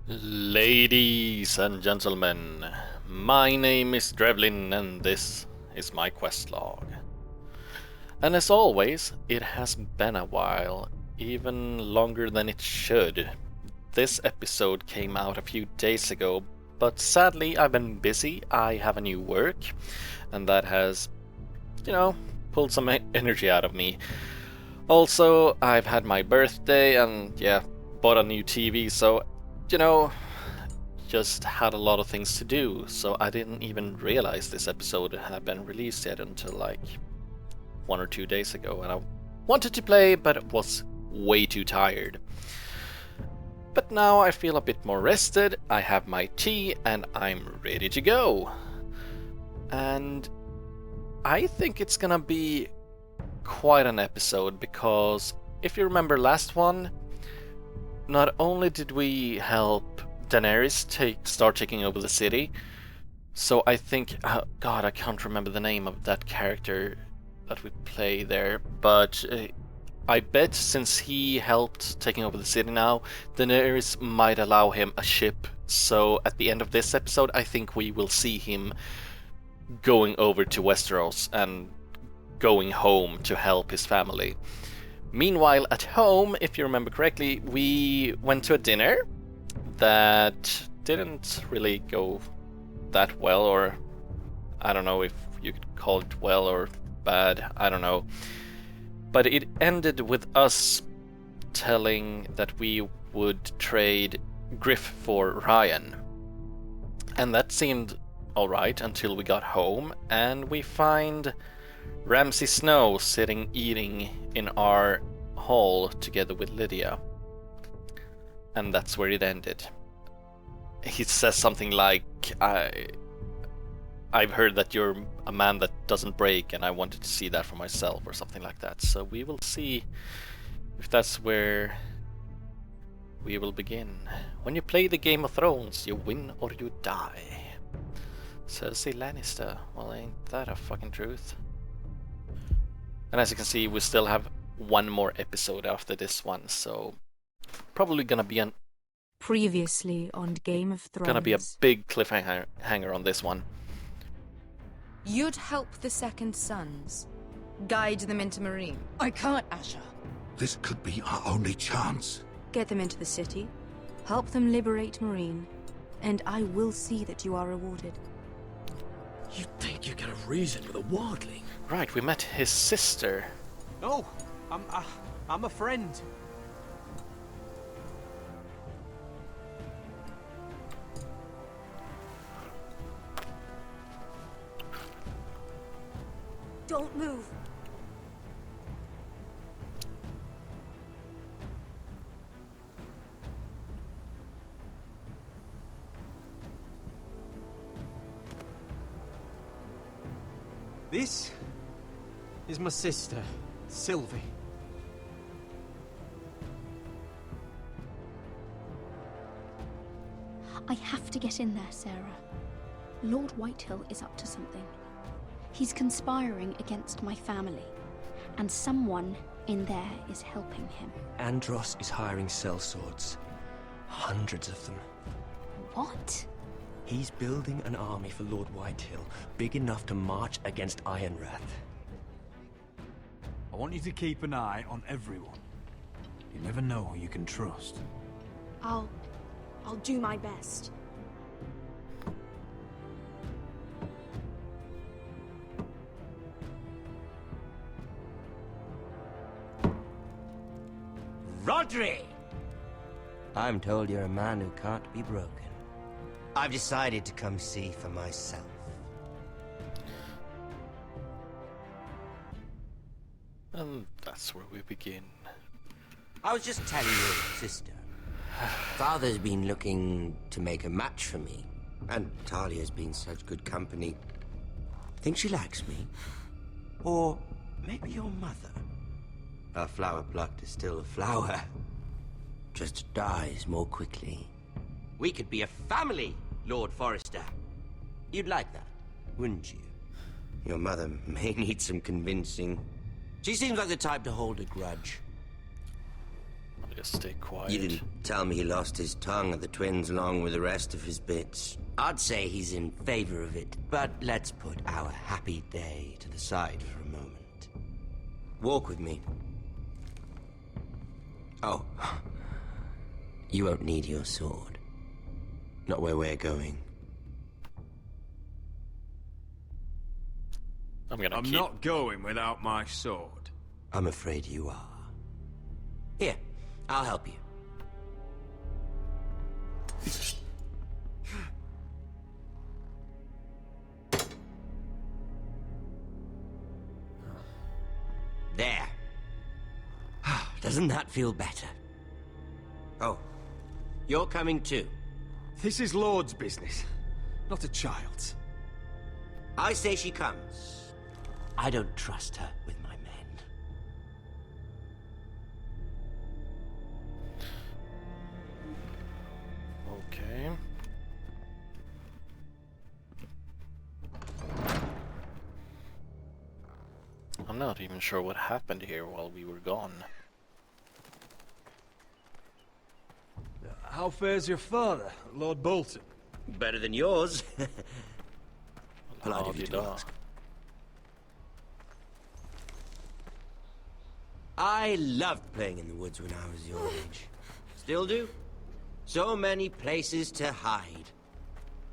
Ladies and gentlemen, my name is Drevlin and this is my quest log. And as always, it has been a while, even longer than it should. This episode came out a few days ago, but sadly I've been busy. I have a new work, and that has, pulled some energy out of me. Also, I've had my birthday and bought a new TV, so just had a lot of things to do, so I didn't even realize this episode had been released yet until like 1 or 2 days ago, and I wanted to play, but was way too tired. But now I feel a bit more rested, I have my tea, and I'm ready to go. And I think it's gonna be quite an episode, because if you remember last one, not only did we help Daenerys start taking over the city, so I think, God, I can't remember the name of that character that we play there, but I bet since he helped taking over the city now, Daenerys might allow him a ship, so at the end of this episode I think we will see him going over to Westeros and going home to help his family. Meanwhile, at home, if you remember correctly, we went to a dinner that didn't really go that well, or I don't know if you could call it well or bad, I don't know. But it ended with us telling that we would trade Griff for Ryan. And that seemed alright until we got home, and we find Ramsay Snow sitting eating in our hall together with Lydia. And that's where it ended. He says something like, I've heard that you're a man that doesn't break, and I wanted to see that for myself, or something like that. So we will see if that's where we will begin. When you play the Game of Thrones, you win or you die. Cersei Lannister. Well, ain't that a fucking truth? And as you can see, we still have one more episode after this one, so probably gonna be Previously on Game of Thrones. Gonna be a big cliffhanger on this one. You'd help the Second Sons. Guide them into Marine. I can't, Asher. This could be our only chance. Get them into the city. Help them liberate Marine. And I will see that you are rewarded. You think you can have reason with a wardling? Right, we met his sister. Oh, I'm a friend. Don't move. This is my sister, Sylvie. I have to get in there, Sarah. Lord Whitehill is up to something. He's conspiring against my family, and someone in there is helping him. Andros is hiring sellswords. Hundreds of them. What? He's building an army for Lord Whitehill, big enough to march against Ironrath. I want you to keep an eye on everyone. You never know who you can trust. I'll do my best. Rodri! I'm told you're a man who can't be broken. I've decided to come see for myself. And that's where we begin. I was just telling your sister. Father's been looking to make a match for me, and Talia's been such good company. Think she likes me? Or maybe your mother? A flower plucked is still a flower. Just dies more quickly. We could be a family, Lord Forrester. You'd like that, wouldn't you? Your mother may need some convincing. She seems like the type to hold a grudge. Just stay quiet. You didn't tell me he lost his tongue at the twins along with the rest of his bits. I'd say he's in favor of it, but let's put our happy day to the side for a moment. Walk with me. Oh. You won't need your sword. Not where we're going. I'm not going without my sword. I'm afraid you are. Here, I'll help you. There. Doesn't that feel better? Oh, you're coming too. This is Lord's business, not a child's. I say she comes. I don't trust her with my men. Okay. I'm not even sure what happened here while we were gone. How fares your father, Lord Bolton? Better than yours. Polite of you to La-di-da. ask. I loved playing in the woods when I was your age. Still do. So many places to hide.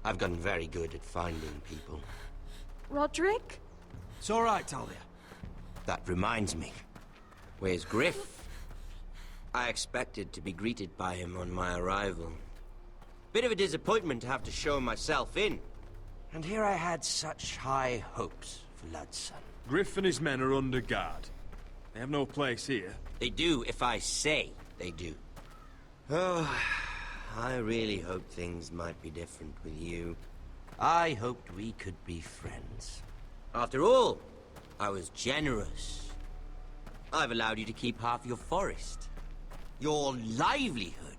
I've gotten very good at finding people. Roderick? It's all right, Talia. That reminds me. Where's Griff? I expected to be greeted by him on my arrival. Bit of a disappointment to have to show myself in. And here I had such high hopes for Ludson. Griff and his men are under guard. They have no place here. They do if I say they do. Oh, I really hoped things might be different with you. I hoped we could be friends. After all, I was generous. I've allowed you to keep half your forest. Your livelihood.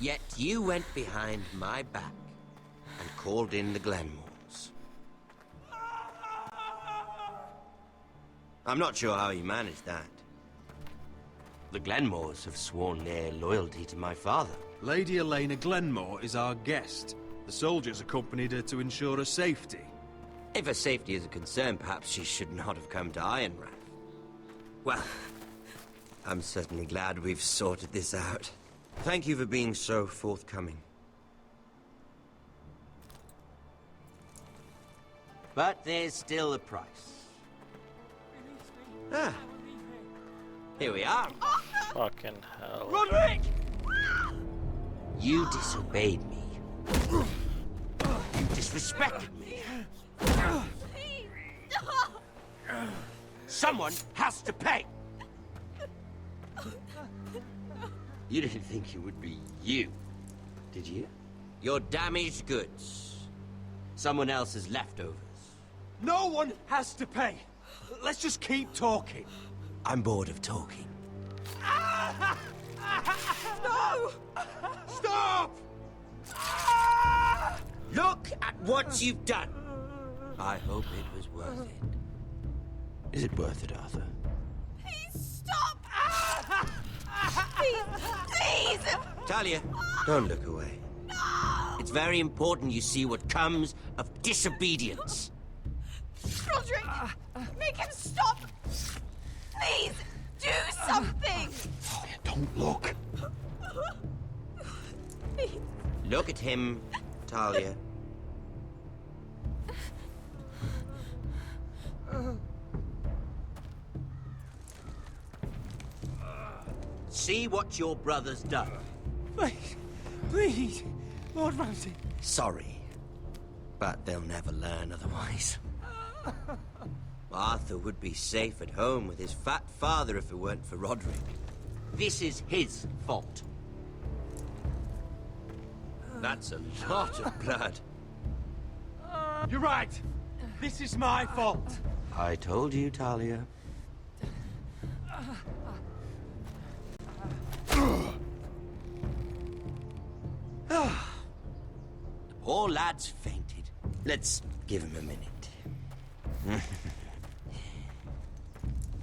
Yet you went behind my back and called in the Glenmores. I'm not sure how you managed that. The Glenmores have sworn their loyalty to my father. Lady Elena Glenmore is our guest. The soldiers accompanied her to ensure her safety. If her safety is a concern, perhaps she should not have come to Ironrath. Well, I'm certainly glad we've sorted this out. Thank you for being so forthcoming. But there's still a price. Ah. Here we are. Fucking hell. Roderick! You disobeyed me. You disrespected me. Someone has to pay. You didn't think it would be you, did you? Your damaged goods. Someone else's leftovers. No one has to pay. Let's just keep talking. I'm bored of talking. No! Stop! Look at what you've done. I hope it was worth it. Is it worth it, Arthur? Please stop! Please! Talia, don't look away. It's very important you see what comes of disobedience. Roderick! Make him stop! Please! Do something! Talia, don't look. Please. Look at him, Talia. See what your brother's done. Please, please, Lord Ramsay. Sorry, but they'll never learn otherwise. Arthur would be safe at home with his fat father if it weren't for Roderick. This is his fault. That's a lot of blood. You're right. This is my fault. I told you, Talia. The poor lad's fainted. Let's give him a minute.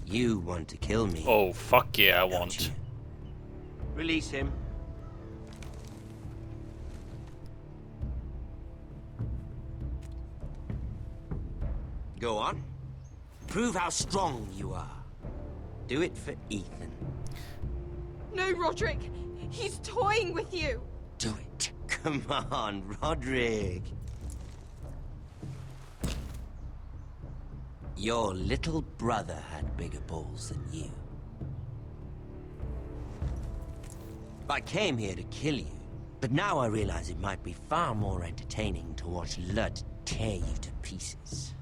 You want to kill me. Oh, fuck yeah, I don't want. you? Release him. Go on. Prove how strong you are. Do it for Ethan. No, Roderick. He's toying with you. Do it. Come on, Roderick. Your little brother had bigger balls than you. I came here to kill you, but now I realize it might be far more entertaining to watch Lud tear you to pieces.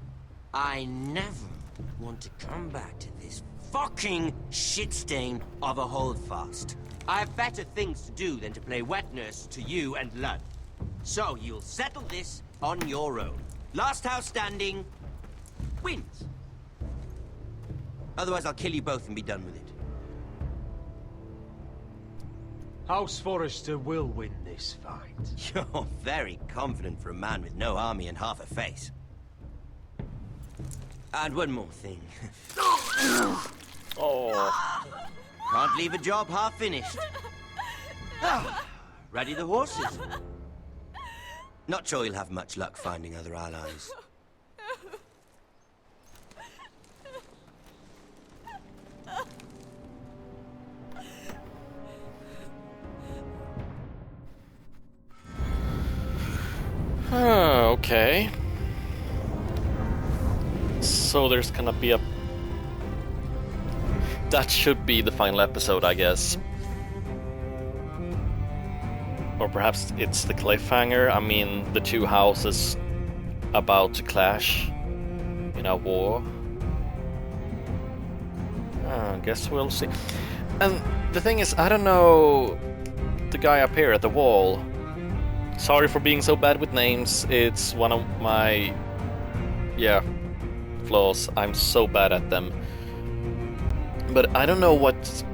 I never want to come back to this fucking shit stain of a holdfast. I have better things to do than to play wet nurse to you and Lud. So you'll settle this on your own. Last house standing wins. Otherwise I'll kill you both and be done with it. House Forrester will win this fight. You're very confident for a man with no army and half a face. And one more thing. Oh. Can't leave a job half finished. Ready the horses? Not sure you'll have much luck finding other allies. Okay. So there's gonna be a... That should be the final episode, I guess. Or perhaps it's the cliffhanger. I mean, the two houses about to clash in a war. I guess we'll see. And the thing is, I don't know the guy up here at the wall. Sorry for being so bad with names. It's one of my... yeah, flaws. I'm so bad at them. But I don't know what...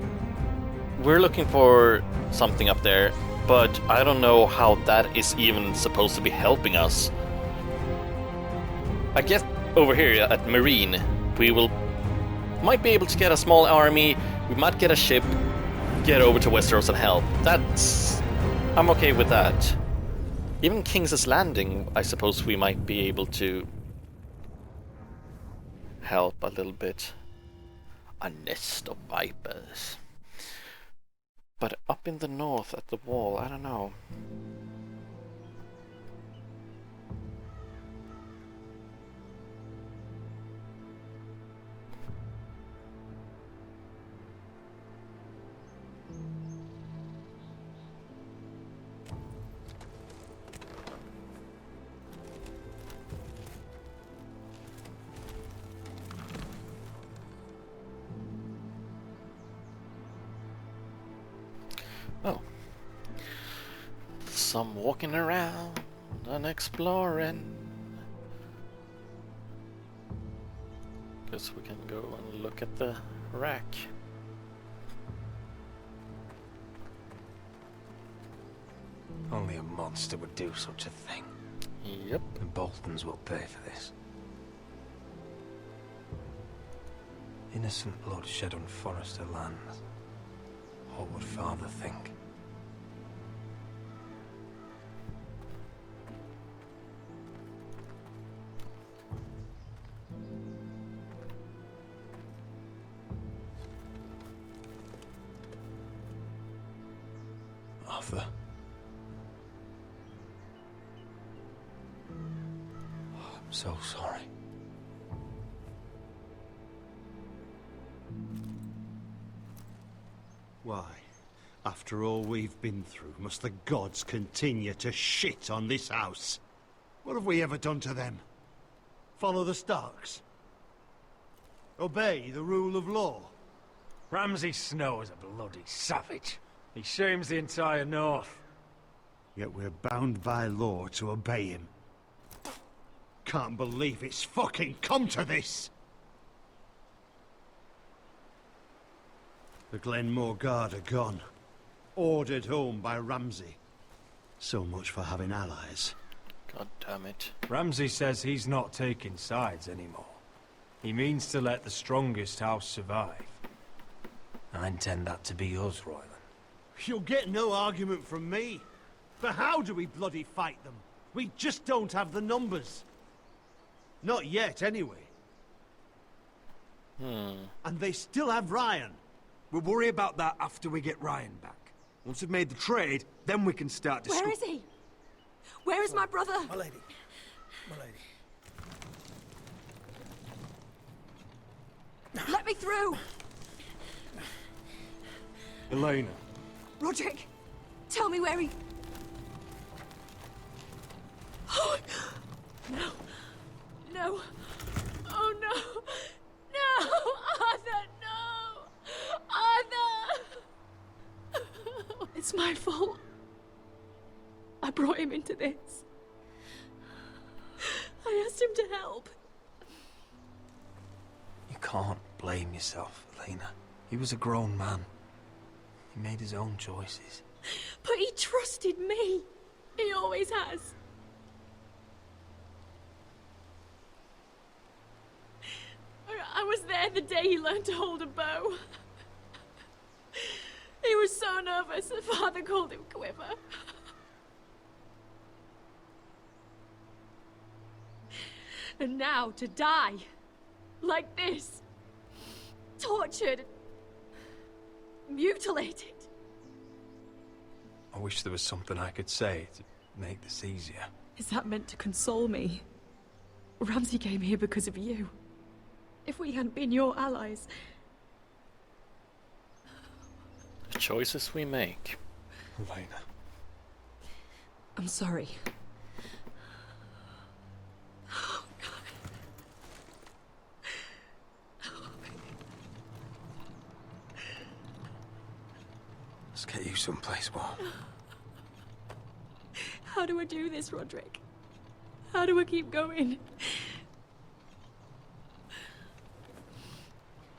We're looking for something up there, but I don't know how that is even supposed to be helping us. I guess over here at Marine, we might be able to get a small army, we might get a ship, get over to Westeros and help. I'm okay with that. Even King's Landing, I suppose we might be able to help a little bit. A nest of vipers. But up in the north at the wall, I don't know. Oh. Some walking around and exploring. Guess we can go and look at the rack. Only a monster would do such a thing. Yep. The Boltons will pay for this. Innocent blood shed on Forrester lands. What would Father think? Arthur. Oh, I'm so sorry. Why, after all we've been through, must the gods continue to shit on this house? What have we ever done to them? Follow the Starks? Obey the rule of law? Ramsay Snow is a bloody savage. He shames the entire North. Yet we're bound by law to obey him. Can't believe it's fucking come to this! The Glenmore Guard are gone. Ordered home by Ramsay. So much for having allies. God damn it. Ramsay says he's not taking sides anymore. He means to let the strongest house survive. I intend that to be us, Royland. You'll get no argument from me. But how do we bloody fight them? We just don't have the numbers. Not yet, anyway. And they still have Ryan. We'll worry about that after we get Ryan back. Once we've made the trade, then we can start Where is he? Where is my brother? My lady. My lady. Let me through! Elena. Roderick, tell me where he... Oh, no. No. Oh, no. No! Arthur, no! Arthur! It's my fault. I brought him into this. I asked him to help. You can't blame yourself, Elena. He was a grown man. He made his own choices. But he trusted me. He always has. I was there the day he learned to hold a bow. He was so nervous that Father called him Quiver. And now to die like this, tortured, mutilated. I wish there was something I could say to make this easier. Is that meant to console me? Ramsay came here because of you. If we hadn't been your allies... The choices we make. Elena. I'm sorry. Let's get you someplace warm. How do I do this, Roderick? How do I keep going?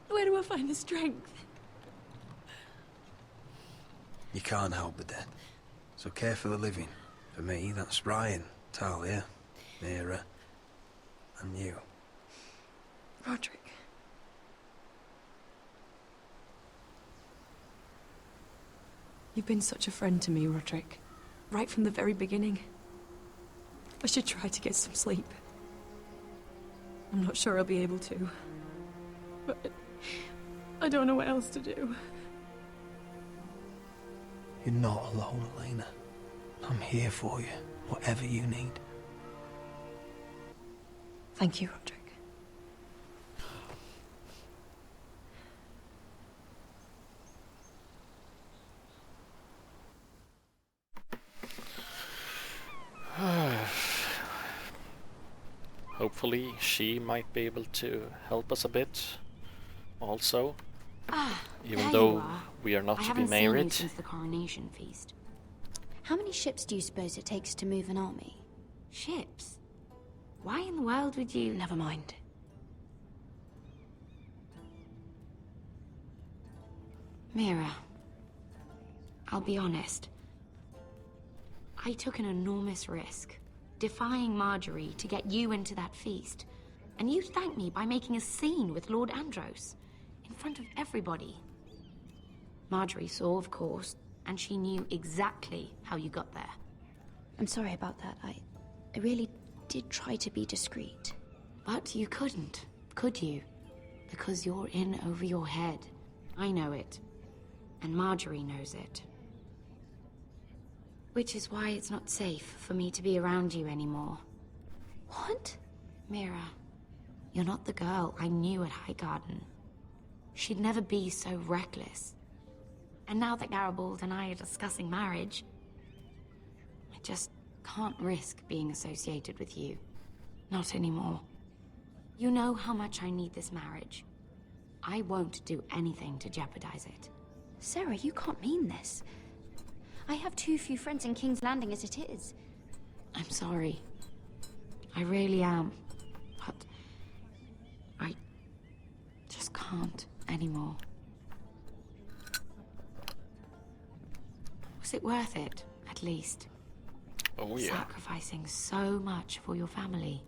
Where do I find the strength? You can't help the dead. So care for the living. For me, that's Ryan, Talia, Mira, and you. Roderick. You've been such a friend to me, Roderick. Right from the very beginning. I should try to get some sleep. I'm not sure I'll be able to. But I don't know what else to do. You're not alone, Elena. I'm here for you, whatever you need. Thank you, Roderick. Hopefully she might be able to help us a bit also. Even though we are not to be married. I haven't seen you since the coronation feast. How many ships do you suppose it takes to move an army? Ships? Why in the world would you... Never mind. Mira, I'll be honest. I took an enormous risk, defying Marjorie to get you into that feast. And you thanked me by making a scene with Lord Andros, in front of everybody. Marjorie saw, of course, and she knew exactly how you got there. I'm sorry about that. I really did try to be discreet. But you couldn't, could you? Because you're in over your head. I know it. And Marjorie knows it. Which is why it's not safe for me to be around you anymore. What? Mira, you're not the girl I knew at Highgarden. She'd never be so reckless. And now that Garibald and I are discussing marriage, I just can't risk being associated with you. Not anymore. You know how much I need this marriage. I won't do anything to jeopardize it. Sarah, you can't mean this. I have too few friends in King's Landing as it is. I'm sorry. I really am. But I just can't anymore. Was it worth it, at least? Oh yeah. Sacrificing so much for your family.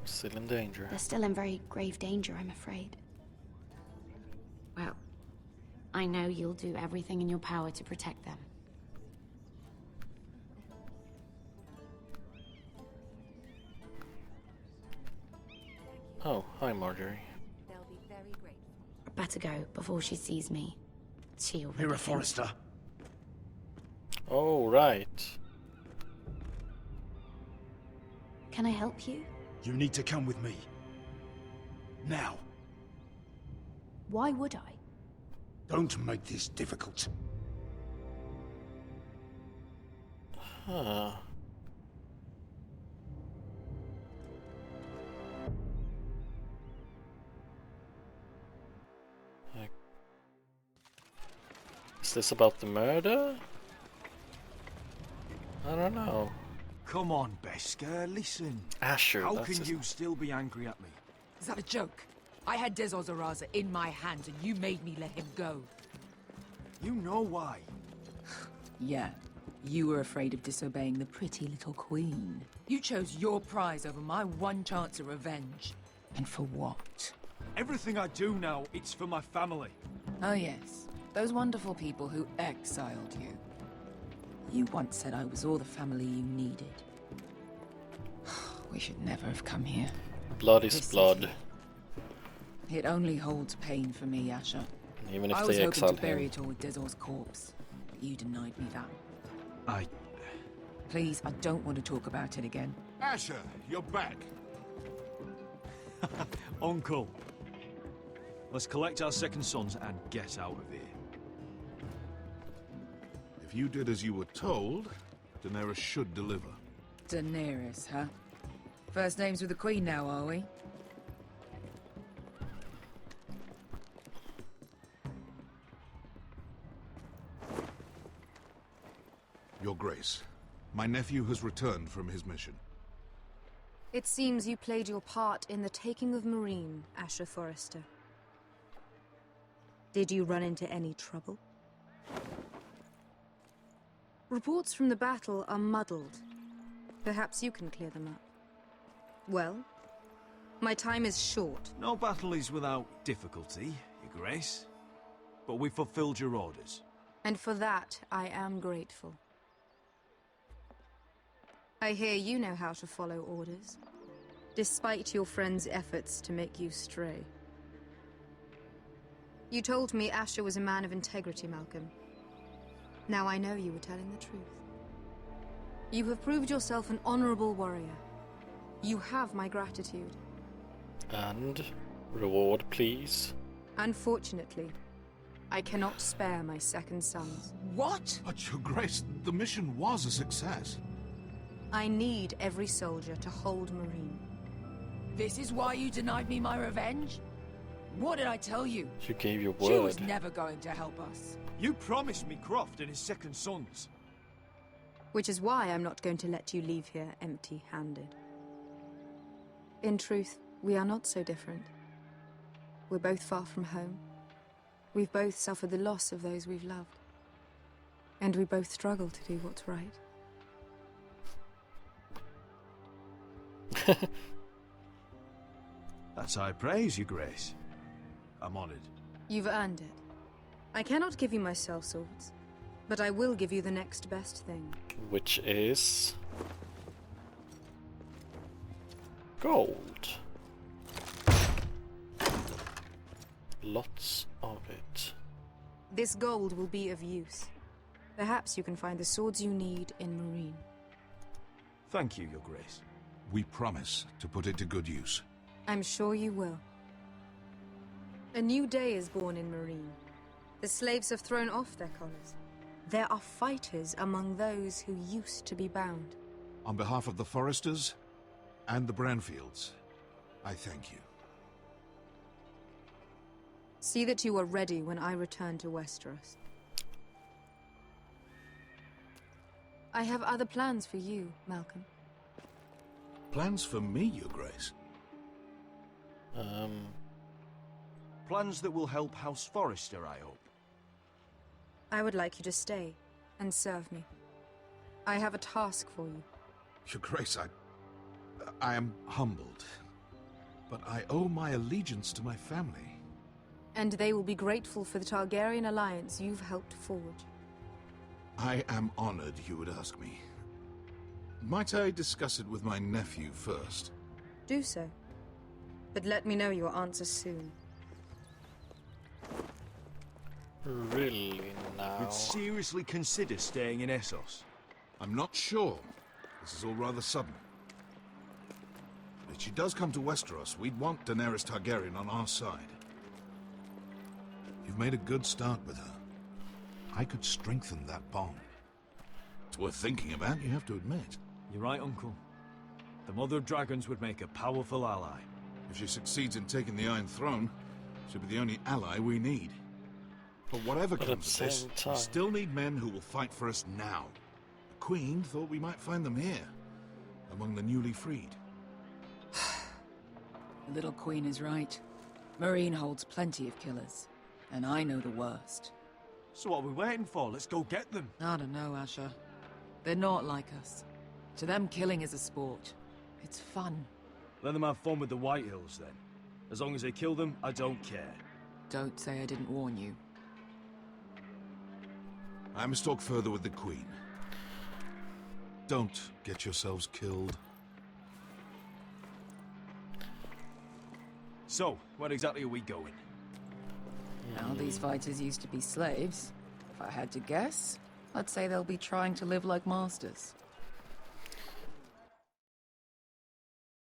Still in danger. They're still in very grave danger, I'm afraid. Well, I know you'll do everything in your power to protect them. Oh, hi Marjorie. They'll be very grateful. Better go before she sees me. She already You're a thinks- Forrester. Oh, right. Can I help you? You need to come with me. Now. Why would I? Don't make this difficult. Huh. Is this about the murder? I don't know. Come on, Beskar, listen. Asher, How that's can his you still be angry at me? Is that a joke? I had Dezor Zaraza in my hands and you made me let him go. You know why. Yeah, you were afraid of disobeying the pretty little queen. You chose your prize over my one chance of revenge. And for what? Everything I do now, it's for my family. Oh yes, those wonderful people who exiled you. You once said I was all the family you needed. We should never have come here. blood is This blood. city. It only holds pain for me, Asher. Even if I was they hoping exile to bury him. it all with Dezor's corpse, but you denied me that. I... Please, I don't want to talk about it again. Asher, you're back. Uncle. Let's collect our second sons and get out of here. If you did as you were told, Daenerys should deliver. Daenerys, huh? First names with the Queen now, are we? Your Grace, my nephew has returned from his mission. It seems you played your part in the taking of Marine, Asher Forrester. Did you run into any trouble? Reports from the battle are muddled. Perhaps you can clear them up. Well, my time is short. No battle is without difficulty, Your Grace. But we fulfilled your orders. And for that, I am grateful. I hear you know how to follow orders, despite your friend's efforts to make you stray. You told me Asher was a man of integrity, Malcolm. Now I know you were telling the truth. You have proved yourself an honorable warrior. You have my gratitude. And reward, please. Unfortunately, I cannot spare my second sons. What? But Your Grace, the mission was a success. I need every soldier to hold Marine. This is why you denied me my revenge? What did I tell you? You gave your She was word. never going to help us. You promised me Croft and his second sons. Which is why I'm not going to let you leave here empty-handed. In truth, we are not so different. We're both far from home. We've both suffered the loss of those we've loved. And we both struggle to do what's right. That's high praise, Your Grace. I'm honored. You've earned it. I cannot give you my sellswords, but I will give you the next best thing. Which is gold. Lots of it. This gold will be of use. Perhaps you can find the swords you need in Marine. Thank you, Your Grace. We promise to put it to good use. I'm sure you will. A new day is born in Marine. The slaves have thrown off their collars. There are fighters among those who used to be bound. On behalf of the Forresters and the Branfields, I thank you. See that you are ready when I return to Westeros. I have other plans for you, Malcolm. Plans for me, Your Grace? Plans that will help House Forrester, I hope. I would like you to stay and serve me. I have a task for you. Your Grace, I am humbled, but I owe my allegiance to my family. And they will be grateful for the Targaryen alliance you've helped forge. I am honored you would ask me. Might I discuss it with my nephew first? Do so. But let me know your answer soon. Really now? You'd seriously consider staying in Essos? I'm not sure. This is all rather sudden. If she does come to Westeros, we'd want Daenerys Targaryen on our side. You've made a good start with her. I could strengthen that bond. It's worth thinking about, you have to admit. You're right, Uncle. The Mother of Dragons would make a powerful ally. If she succeeds in taking the Iron Throne, she'll be the only ally we need. But whatever comes of this, we still need men who will fight for us now. The Queen thought we might find them here, among the newly freed. The little queen is right. Marine holds plenty of killers, and I know the worst. So what are we waiting for? Let's go get them. I don't know, Asher. They're not like us. To them, killing is a sport. It's fun. Let them have fun with the Whitehills, then. As long as they kill them, I don't care. Don't say I didn't warn you. I must talk further with the Queen. Don't get yourselves killed. So, where exactly are we going? Now, these fighters used to be slaves. If I had to guess, I'd say they'll be trying to live like masters.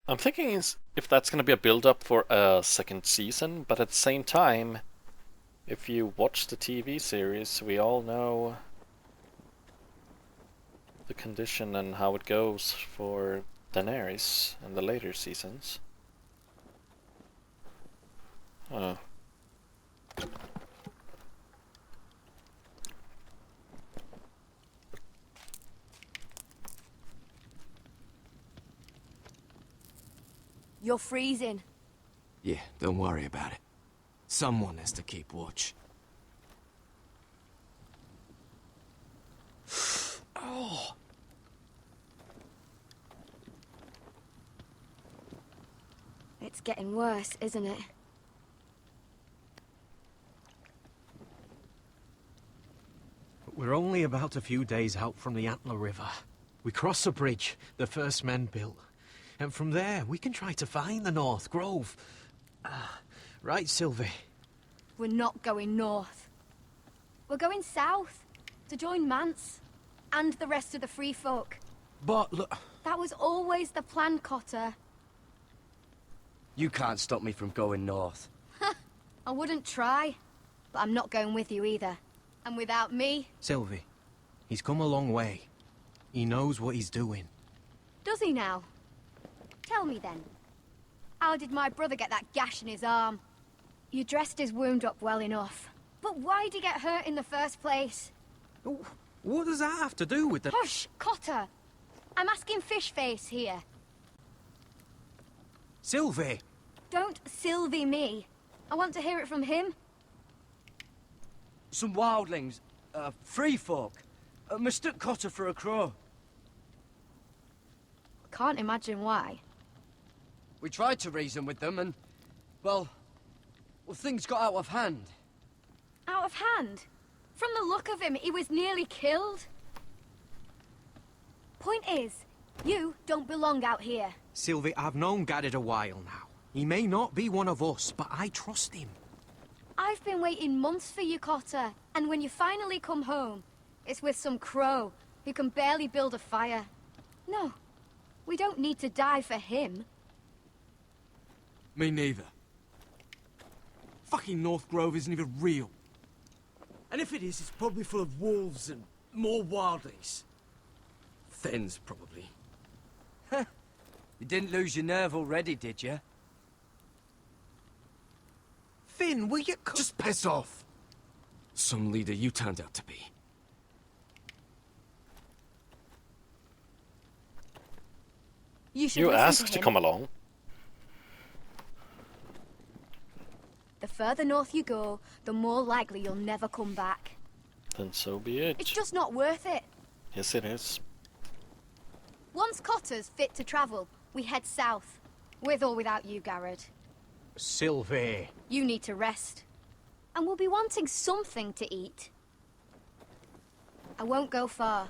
I'm thinking if that's going to be a build-up for a second season, but at the same time, if you watch the TV series, we all know the condition and how it goes for Daenerys in the later seasons. Oh. You're freezing. Yeah, don't worry about it. Someone has to keep watch. Oh. It's getting worse, isn't it? We're only about a few days out from the Antler River. We cross a bridge the first men built. And from there, we can try to find the North Grove. Right, Sylvie? We're not going north. We're going south to join Mance and the rest of the free folk. But look... That was always the plan, Cotter. You can't stop me from going north. I wouldn't try, but I'm not going with you either. And without me... Sylvie, he's come a long way. He knows what he's doing. Does he now? Tell me then. How did my brother get that gash in his arm? You dressed his wound up well enough. But why'd he get hurt in the first place? What does that have to do with the... Hush, Cotter! I'm asking Fishface here. Sylvie! Don't Sylvie me. I want to hear it from him. Some wildlings, free folk, mistook Cotter for a crow. Can't imagine why. We tried to reason with them and, well, things got out of hand. Out of hand? From the look of him, he was nearly killed. Point is, you don't belong out here. Sylvie, I've known Garrett a while now. He may not be one of us, but I trust him. I've been waiting months for you, Cotter, and when you finally come home, it's with some crow who can barely build a fire. No, we don't need to die for him. Me neither. Fucking North Grove isn't even real. And if it is, it's probably full of wolves and more wildlings. Thens, probably. You didn't lose your nerve already, did you? Finn, will you... Just piss off! Some leader you turned out to be. You asked to come along. The further north you go, the more likely you'll never come back. Then so be it. It's just not worth it. Yes, it is. Once Cotter's fit to travel, we head south. With or without you, Garrett. Sylvie. You need to rest. and we'll be wanting something to eat. I won't go far.